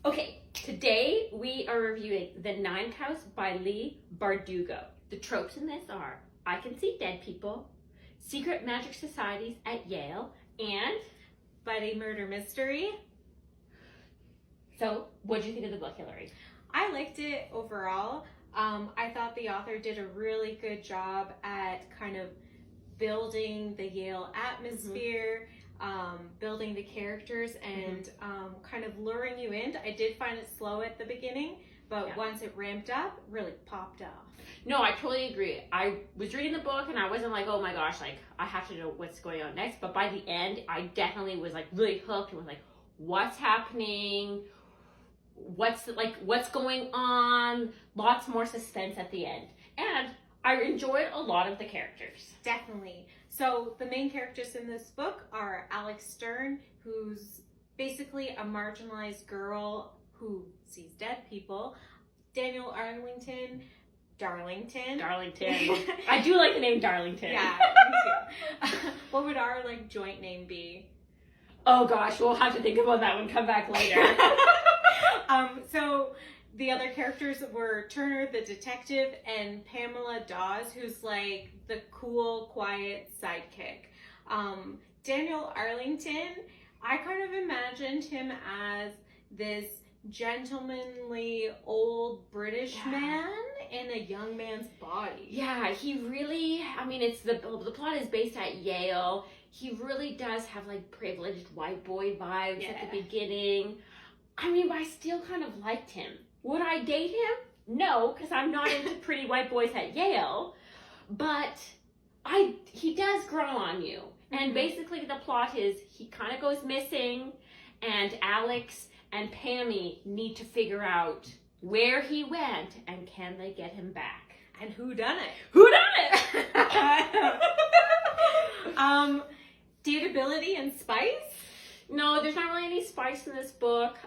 Okay, today we are reviewing The Ninth House by Leigh Bardugo. The tropes in this are I Can See Dead People, Secret Magic Societies at Yale, and Buddy Murder Mystery. So, what did you think of the book, Hillary? I liked it overall. I thought the author did a really good job at kind of building the Yale atmosphere, building the characters, and kind of luring you in. I did find it slow at the beginning, but once it ramped up, really popped off. No, I totally agree. I was reading the book and I wasn't like, oh my gosh, like I have to know what's going on next. But by the end, I definitely was like really hooked and was like, what's happening? What's going on? Lots more suspense at the end. And I enjoyed a lot of the characters. Definitely. So the main characters in this book are Alex Stern, who's basically a marginalized girl who sees dead people. Daniel Darlington. I do like the name Darlington. Yeah, me too. What would our joint name be? Oh gosh, we'll have to think about that one. Come back later. So the other characters were Turner the detective and Pamela Dawes, who's like the cool, quiet sidekick. Daniel Arlington, I kind of imagined him as this gentlemanly old British man in a young man's body. Yeah, he really, it's the plot is based at Yale. He really does have privileged white boy vibes at the beginning. But I still kind of liked him. Would I date him? No, because I'm not into pretty white boys at Yale. But he does grow on you. And basically the plot is he kind of goes missing, and Alex and Pammy need to figure out where he went and can they get him back. And who done it? Who done it? Dateability and spice? No, there's not really any spice in this book.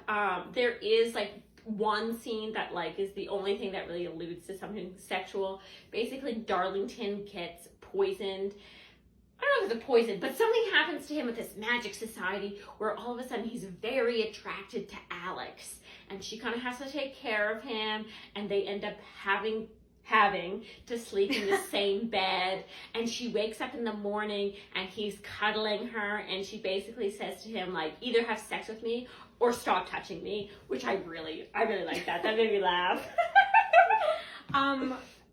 There is one scene that is the only thing that really alludes to something sexual. Basically, Darlington gets poisoned. I don't know if it's a poison, but something happens to him at this magic society where all of a sudden he's very attracted to Alex, and she kind of has to take care of him, and they end up having to sleep in the same bed, and she wakes up in the morning and he's cuddling her, and she basically says to him either have sex with me or stop touching me, which I really like that. That made me laugh.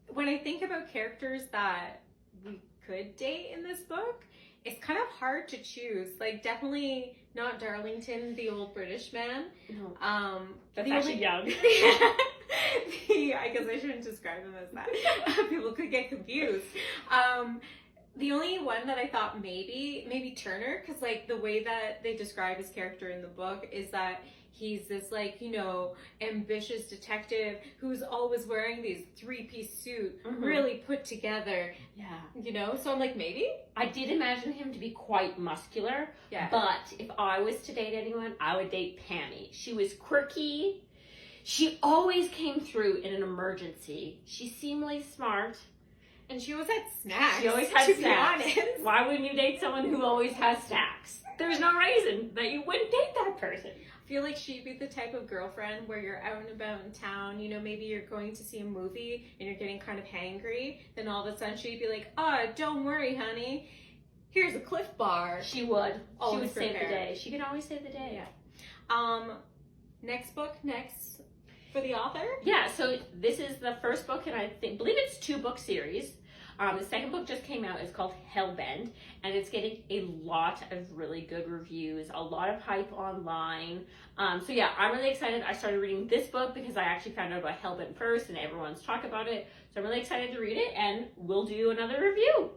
When I think about characters that we could date in this book, it's kind of hard to choose. Definitely not Darlington, the old British man. No. That's actually young. I guess I shouldn't describe him as that. People could get confused. The only one that I thought maybe Turner, because the way that they describe his character in the book is that he's this ambitious detective who's always wearing these three-piece suit, really put together. Yeah. So I'm maybe? I did imagine him to be quite muscular. Yeah. But if I was to date anyone, I would date Pammy. She was quirky. She always came through in an emergency. She's seemingly smart. And she always had snacks. She always had snacks. Be honest. Why wouldn't you date someone who always has snacks? There's no reason that you wouldn't date that person. I feel like she'd be the type of girlfriend where you're out and about in town, maybe you're going to see a movie and you're getting kind of hangry, then all of a sudden she'd be like, oh, don't worry, honey, here's a Cliff Bar. She would. Always she would save prepare. the day. She could always save the day. Yeah. Next for the author? Yeah, so this is the first book, and I believe it's 2-book series. The second book just came out. It's called Hellbent, and it's getting a lot of really good reviews, a lot of hype online. So yeah, I'm really excited. I started reading this book because I actually found out about Hellbent first, and everyone's talking about it. So I'm really excited to read it, and we'll do another review.